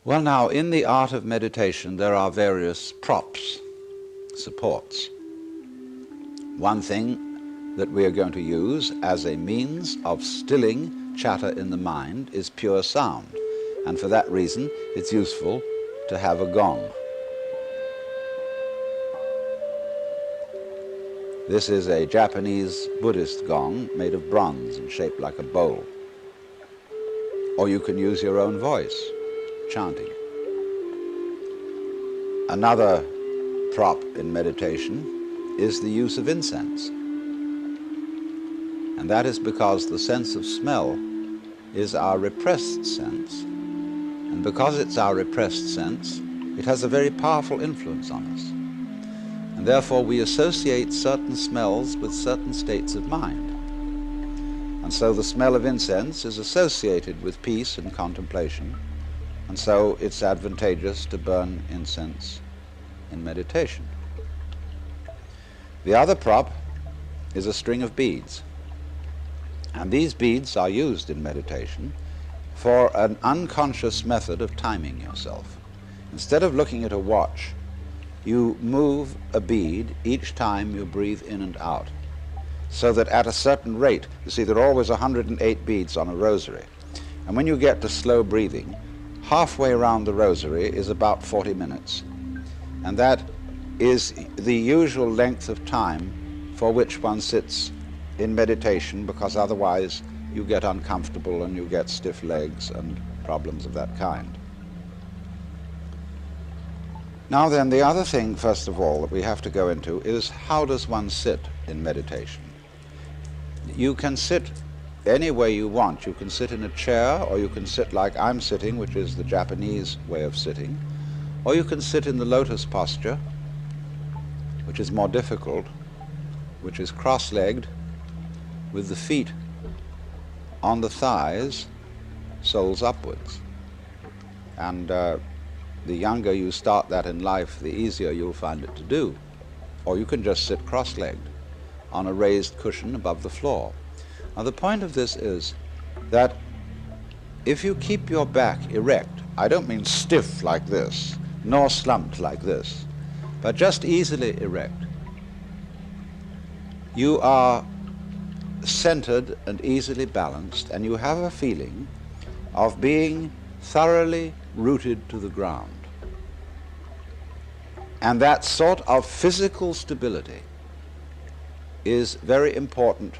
Well, now, in the art of meditation, there are various props, supports. One thing that we are going to use as a means of stilling chatter in the mind is pure sound. And for that reason, it's useful to have a gong. This is a Japanese Buddhist gong made of bronze and shaped like a bowl. Or you can use your own voice, chanting. Another prop in meditation is the use of incense. And that is because the sense of smell is our repressed sense. And because it's our repressed sense, it has a very powerful influence on us. And therefore we associate certain smells with certain states of mind. And so the smell of incense is associated with peace and contemplation. And so it's advantageous to burn incense in meditation. The other prop is a string of beads. And these beads are used in meditation for an unconscious method of timing yourself. Instead of looking at a watch, you move a bead each time you breathe in and out, so that at a certain rate, you see there are always 108 beads on a rosary. And when you get to slow breathing, halfway around the rosary is about 40 minutes. And that is the usual length of time for which one sits in meditation, because otherwise you get uncomfortable and you get stiff legs and problems of that kind. Now then, the other thing, first of all, that we have to go into is how does one sit in meditation? You can sit any way you want. You can sit in a chair, or you can sit like I'm sitting, which is the Japanese way of sitting, or you can sit in the lotus posture, which is more difficult, which is cross-legged, with the feet on the thighs, soles upwards. And the younger you start that in life, the easier you'll find it to do. Or you can just sit cross-legged on a raised cushion above the floor. Now the point of this is that if you keep your back erect, I don't mean stiff like this, nor slumped like this, but just easily erect, you are centered and easily balanced, and you have a feeling of being thoroughly rooted to the ground. And that sort of physical stability is very important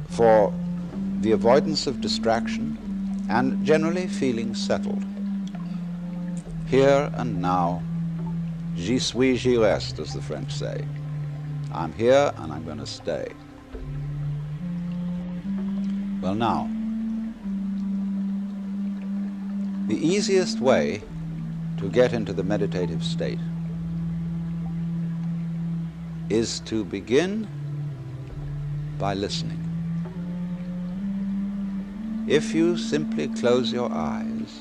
for the avoidance of distraction and generally feeling settled. Here and now, j'y suis, j'y reste, as the French say. I'm here and I'm going to stay. Well now, the easiest way to get into the meditative state is to begin by listening. If you simply close your eyes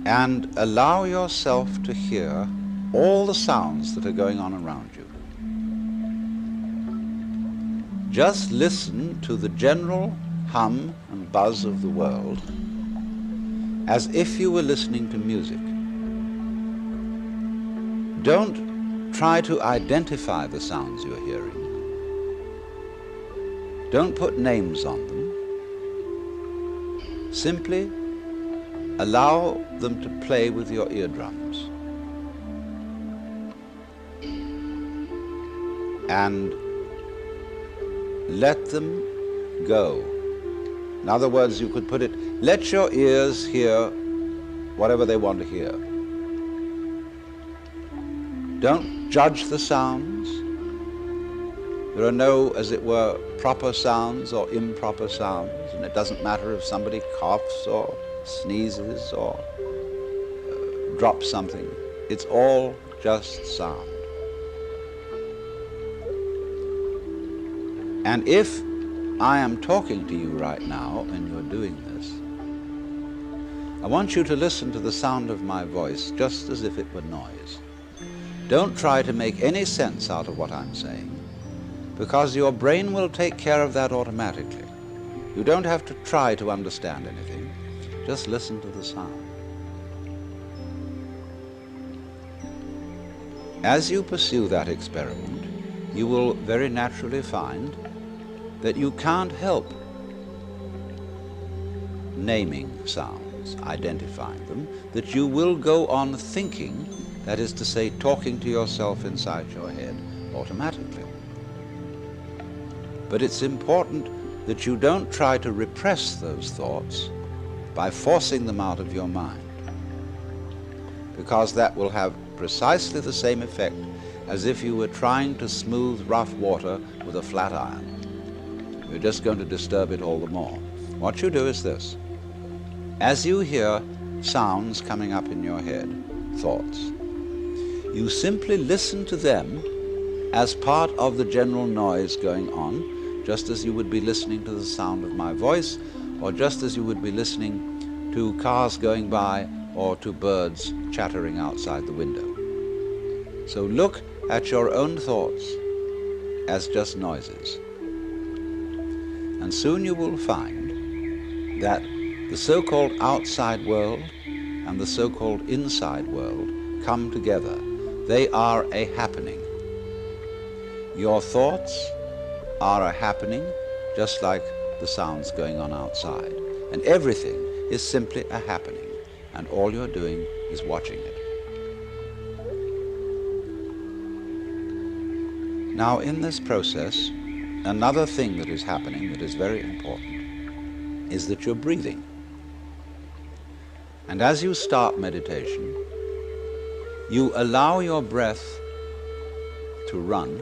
and allow yourself to hear all the sounds that are going on around you, just listen to the general hum and buzz of the world as if you were listening to music. Don't try to identify the sounds you're hearing. Don't put names on them. Simply allow them to play with your eardrums. And let them go. In other words, you could put it, let your ears hear whatever they want to hear. Don't judge the sounds. There are no, as it were, proper sounds or improper sounds, and it doesn't matter if somebody coughs or sneezes or drops something. It's all just sound. And if I am talking to you right now and you're doing this, I want you to listen to the sound of my voice just as if it were noise. Don't try to make any sense out of what I'm saying, because your brain will take care of that automatically. You don't have to try to understand anything. Just listen to the sound. As you pursue that experiment, you will very naturally find that you can't help naming sounds, identifying them, that you will go on thinking, that is to say, talking to yourself inside your head automatically. But it's important that you don't try to repress those thoughts by forcing them out of your mind, because that will have precisely the same effect as if you were trying to smooth rough water with a flat iron. You're just going to disturb it all the more. What you do is this. As you hear sounds coming up in your head, thoughts, you simply listen to them as part of the general noise going on, just as you would be listening to the sound of my voice, or just as you would be listening to cars going by or to birds chattering outside the window. So look at your own thoughts as just noises. And soon you will find that the so-called outside world and the so-called inside world come together. They are a happening. Your thoughts are a happening, just like the sounds going on outside. And everything is simply a happening, and all you're doing is watching it. Now, in this process, another thing that is happening that is very important is that you're breathing. And as you start meditation, you allow your breath to run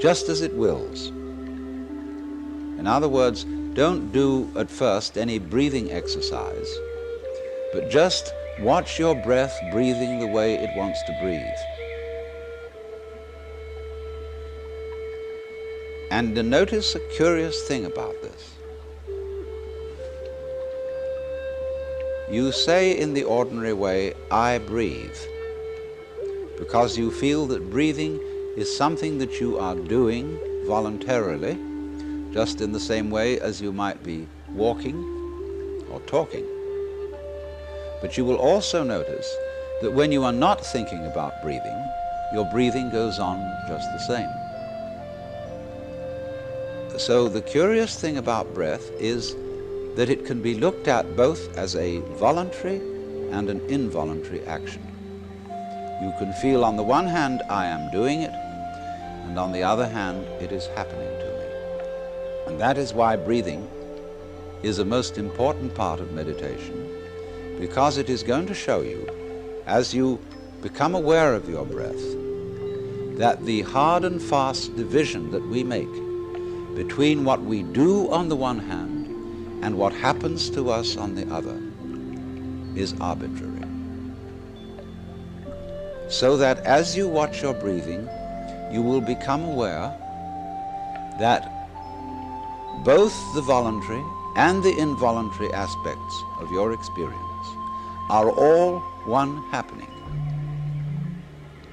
just as it wills. In other words, don't do at first any breathing exercise, but just watch your breath breathing the way it wants to breathe. And notice a curious thing about this. You say in the ordinary way, I breathe, because you feel that breathing is something that you are doing voluntarily, just in the same way as you might be walking or talking. But you will also notice that when you are not thinking about breathing, your breathing goes on just the same. So the curious thing about breath is that it can be looked at both as a voluntary and an involuntary action. You can feel on the one hand, I am doing it, and on the other hand, it is happening to me. And that is why breathing is a most important part of meditation, because it is going to show you, as you become aware of your breath, that the hard and fast division that we make between what we do on the one hand and what happens to us on the other is arbitrary. So that as you watch your breathing, you will become aware that both the voluntary and the involuntary aspects of your experience are all one happening.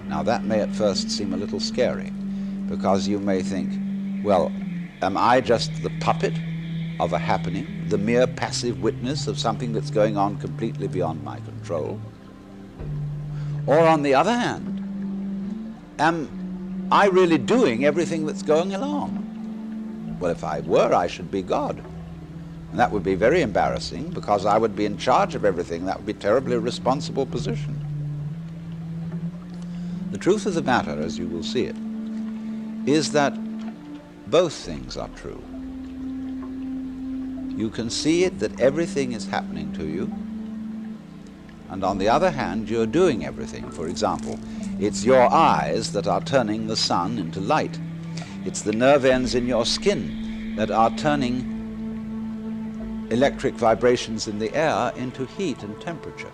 Now that may at first seem a little scary, because you may think, well, am I just the puppet of a happening, the mere passive witness of something that's going on completely beyond my control? Or on the other hand, am I really doing everything that's going along? Well, if I were, I should be God. And that would be very embarrassing, because I would be in charge of everything. That would be a terribly responsible position. The truth of the matter, as you will see it, is that both things are true. You can see it that everything is happening to you, and on the other hand, you're doing everything. For example, it's your eyes that are turning the sun into light. It's the nerve ends in your skin that are turning electric vibrations in the air into heat and temperature.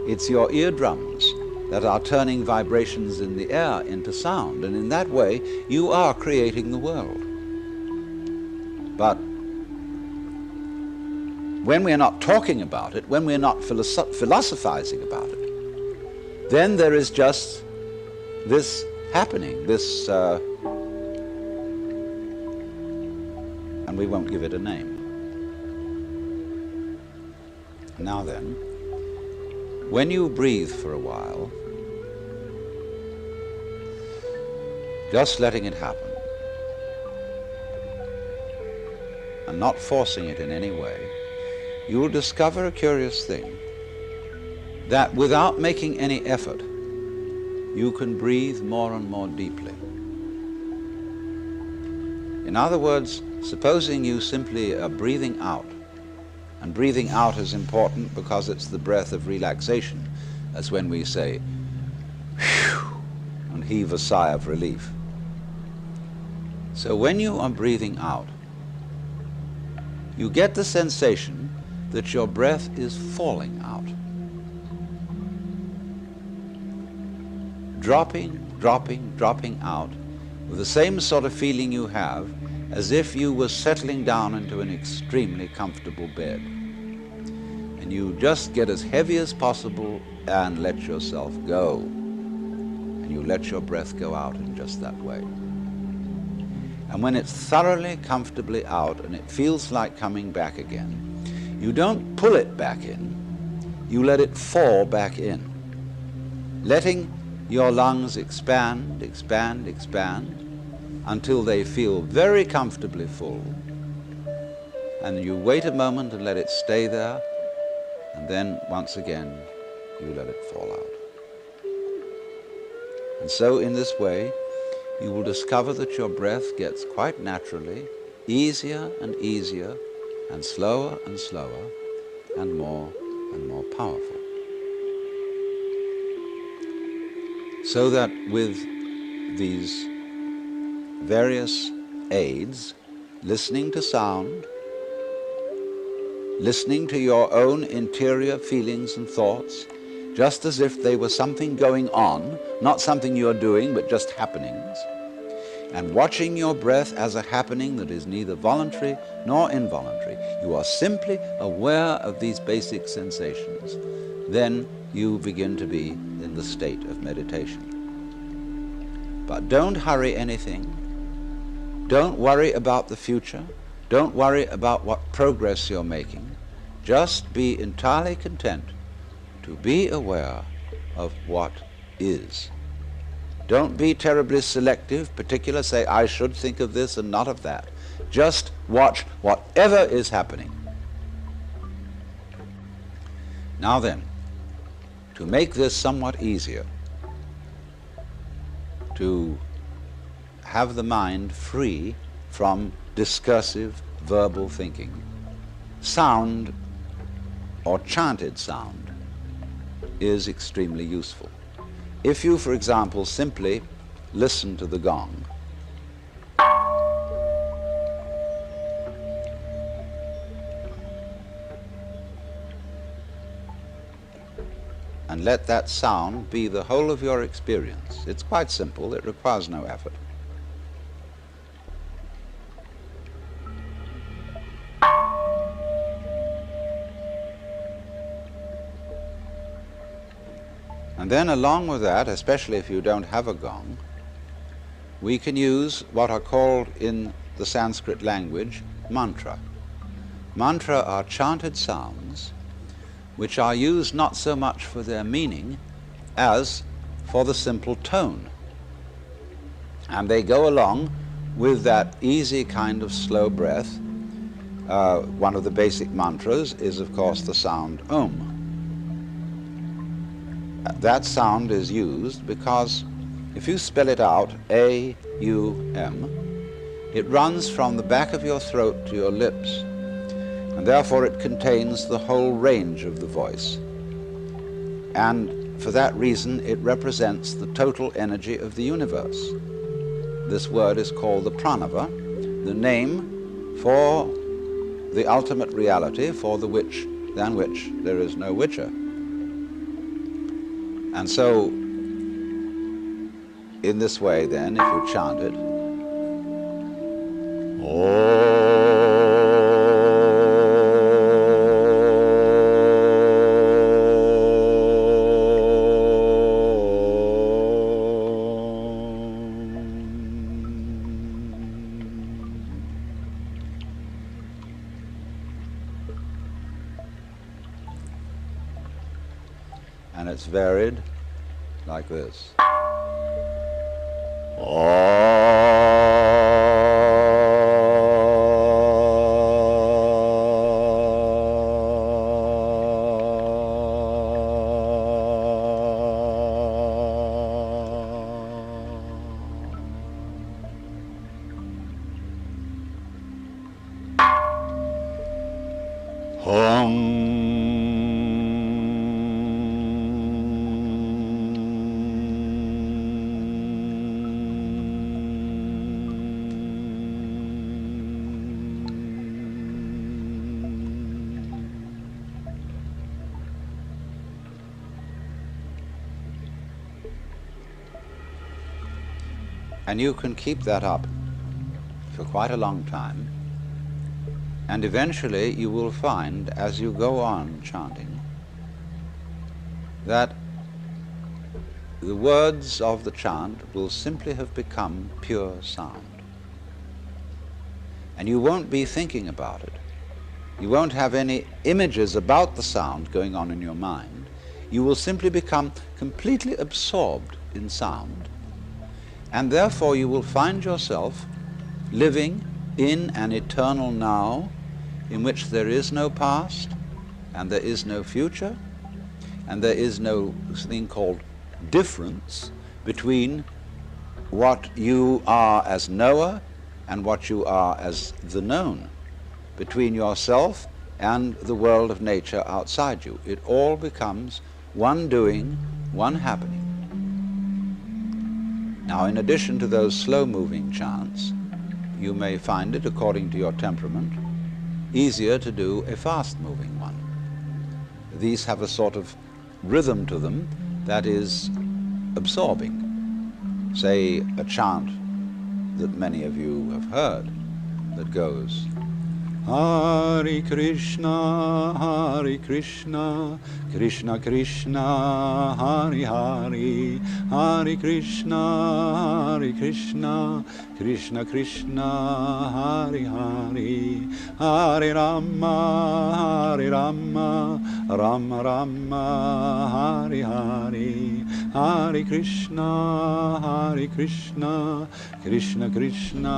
It's your eardrums that are turning vibrations in the air into sound, and in that way you are creating the world. But when we're not talking about it, when we're not philosophizing about it, then there is just this happening, this, and we won't give it a name. Now then, when you breathe for a while, just letting it happen and not forcing it in any way, you will discover a curious thing, that without making any effort, you can breathe more and more deeply. In other words, supposing you simply are breathing out, and breathing out is important because it's the breath of relaxation, as when we say, whew, and heave a sigh of relief. So when you are breathing out, you get the sensation that your breath is falling out. Dropping, dropping, dropping out with the same sort of feeling you have as if you were settling down into an extremely comfortable bed. And you just get as heavy as possible and let yourself go. And you let your breath go out in just that way. And when it's thoroughly, comfortably out and it feels like coming back again, you don't pull it back in, you let it fall back in, letting your lungs expand, expand, expand, until they feel very comfortably full. And you wait a moment and let it stay there, and then once again you let it fall out. And so in this way you will discover that your breath gets quite naturally easier and easier, and slower and slower, and more powerful. So that with these various aids, listening to sound, listening to your own interior feelings and thoughts, just as if they were something going on, not something you're doing, but just happenings, and watching your breath as a happening that is neither voluntary nor involuntary. You are simply aware of these basic sensations. Then you begin to be in the state of meditation. But don't hurry anything. Don't worry about the future. Don't worry about what progress you're making. Just be entirely content to be aware of what is. Don't be terribly selective, particular, say, I should think of this and not of that. Just watch whatever is happening. Now then, to make this somewhat easier, to have the mind free from discursive verbal thinking, sound or chanted sound is extremely useful. If you, for example, simply listen to the gong, and let that sound be the whole of your experience. It's quite simple, it requires no effort. And then along with that, especially if you don't have a gong, we can use what are called in the Sanskrit language mantra. Mantra are chanted sounds which are used not so much for their meaning as for the simple tone. And they go along with that easy kind of slow breath. One of the basic mantras is, of course, the sound Om. That sound is used because if you spell it out, A-U-M, it runs from the back of your throat to your lips, and therefore it contains the whole range of the voice. And for that reason, it represents the total energy of the universe. This word is called the pranava, the name for the ultimate reality, for the which, than which there is no witcher. And so, in this way then, if you chant it, and it's varied like this. And you can keep that up for quite a long time, and eventually you will find, as you go on chanting, that the words of the chant will simply have become pure sound. And you won't be thinking about it. You won't have any images about the sound going on in your mind. You will simply become completely absorbed in sound, and therefore you will find yourself living in an eternal now in which there is no past and there is no future and there is no thing called difference between what you are as knower and what you are as the known, between yourself and the world of nature outside you. It all becomes one doing, one happening. Now, in addition to those slow-moving chants, you may find it, according to your temperament, easier to do a fast-moving one. These have a sort of rhythm to them that is absorbing. Say, a chant that many of you have heard that goes, Hare Krishna, Hare Krishna, Krishna Krishna, Hare Hare, Hare Krishna, Hare Krishna, Krishna Krishna, Hare Hare, Hare Rama, Hare Rama, Rama Rama, Hare Hare, Hare Krishna, Hare Krishna, Krishna Krishna,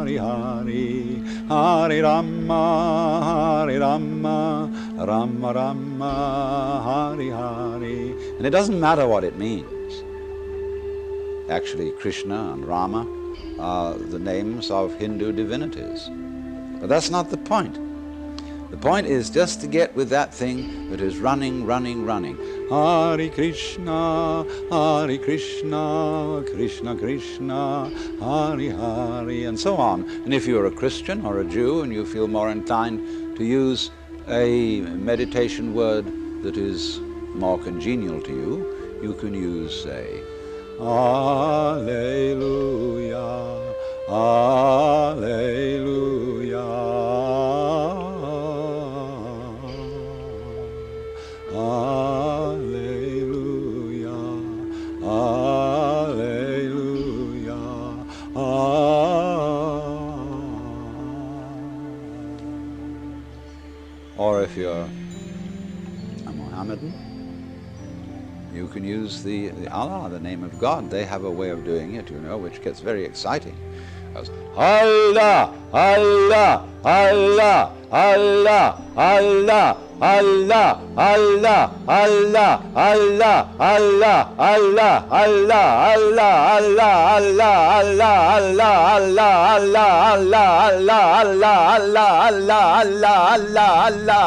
Hare Hare, Hare Rama, Hare Rama, Rama Rama, Hare Hare. And it doesn't matter what it means. Actually, Krishna and Rama are the names of Hindu divinities. But that's not the point. The point is just to get with that thing that is running, running, running. Hare Krishna, Hare Krishna, Krishna Krishna, Hare Hare, and so on. And if you're a Christian or a Jew and you feel more inclined to use a meditation word that is more congenial to you, you can use, say, Alleluia, Alleluia, Alleluia, Alleluia, Or if you're a Mohammedan, you can use the Allah, the name of God. They have a way of doing it, you know, which gets very exciting. As Allah, Allah, Allah, Allah, Allah, Allah, Allah, Allah, Allah, Allah, Allah, Allah,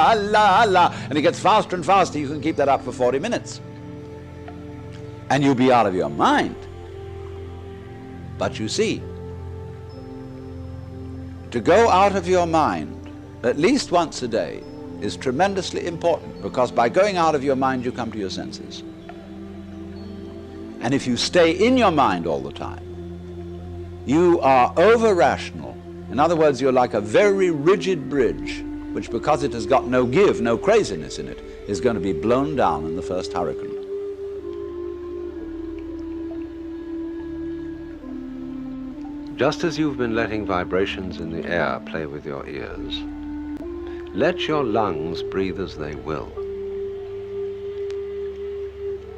Allah, Allah, and it gets faster and faster. You can keep that up for 40 minutes. And you'll be out of your mind. But you see, to go out of your mind at least once a day is tremendously important, because by going out of your mind you come to your senses. And if you stay in your mind all the time, you are over-rational. In other words, you're like a very rigid bridge, which, because it has got no give, no craziness in it, is going to be blown down in the first hurricane. Just as you've been letting vibrations in the air play with your ears, let your lungs breathe as they will.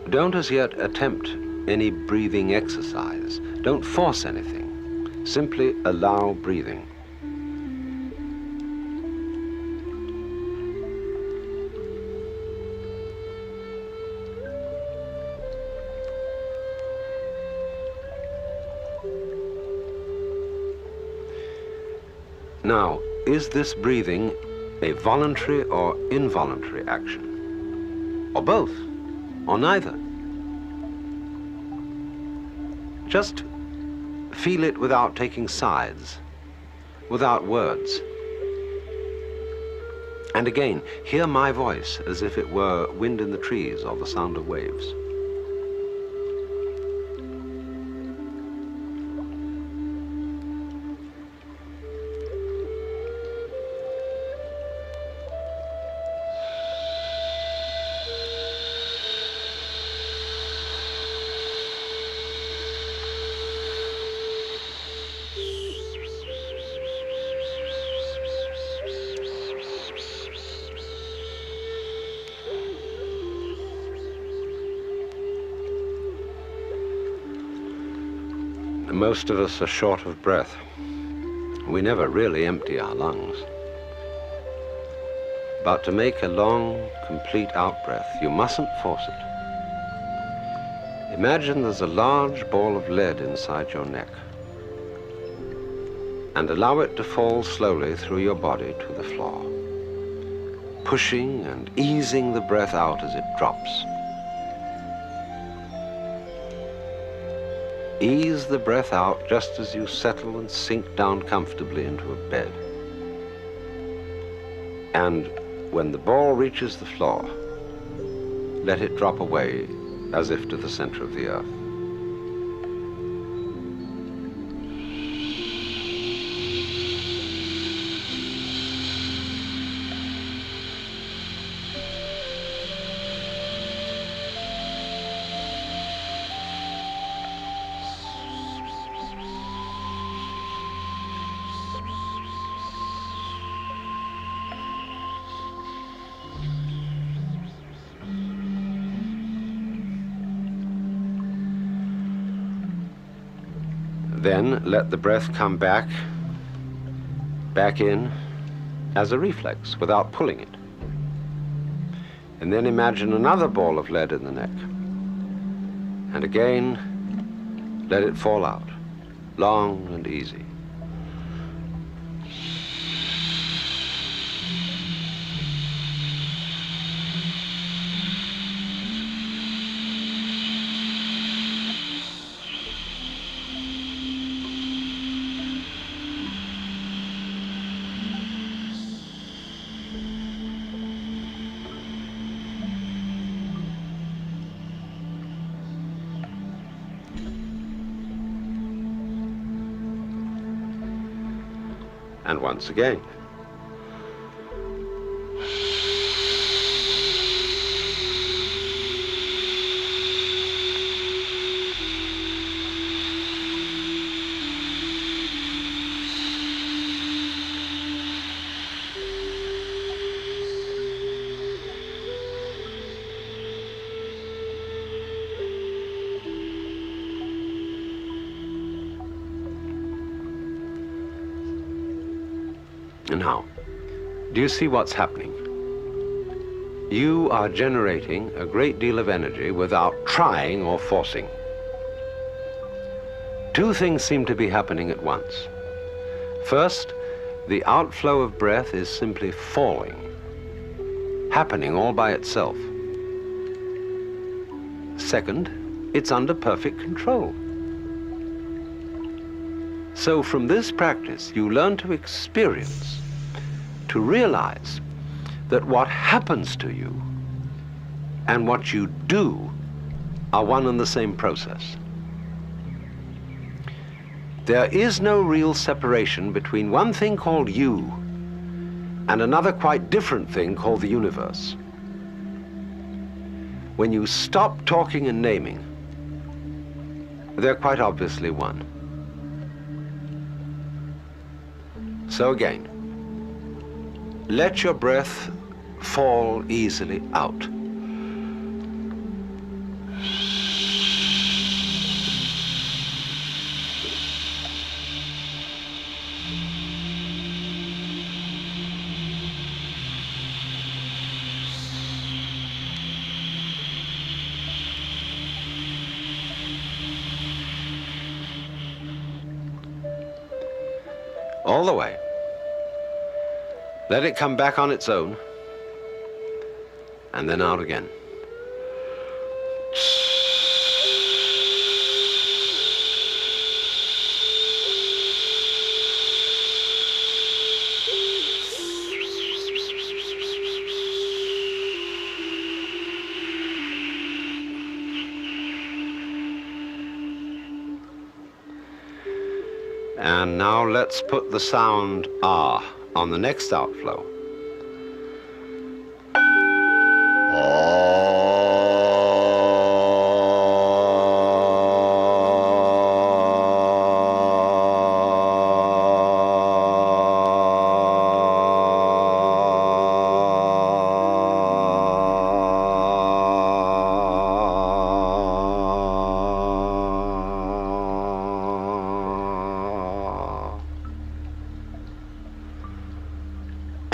Don't as yet attempt any breathing exercise. Don't force anything. Simply allow breathing. Now, is this breathing a voluntary or involuntary action? Or both? Or neither? Just feel it without taking sides, without words. And again, hear my voice as if it were wind in the trees or the sound of waves. Most of us are short of breath. We never really empty our lungs. But to make a long, complete out-breath, you mustn't force it. Imagine there's a large ball of lead inside your neck, and allow it to fall slowly through your body to the floor, pushing and easing the breath out as it drops. Ease the breath out just as you settle and sink down comfortably into a bed. And when the ball reaches the floor, let it drop away as if to the center of the earth. Then let the breath come back in as a reflex without pulling it. And then imagine another ball of lead in the neck. And again, let it fall out, long and easy. And once again. Now, do you see what's happening? You are generating a great deal of energy without trying or forcing. Two things seem to be happening at once. First, the outflow of breath is simply falling, happening all by itself. Second, it's under perfect control. So from this practice, you learn to experience, to realize that what happens to you and what you do are one and the same process. There is no real separation between one thing called you and another quite different thing called the universe. When you stop talking and naming, they're quite obviously one. So again, let your breath fall easily out. all the way. Let it come back on its own, and then out again. And now let's put the sound ah on the next outflow.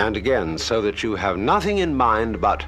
And again, so that you have nothing in mind but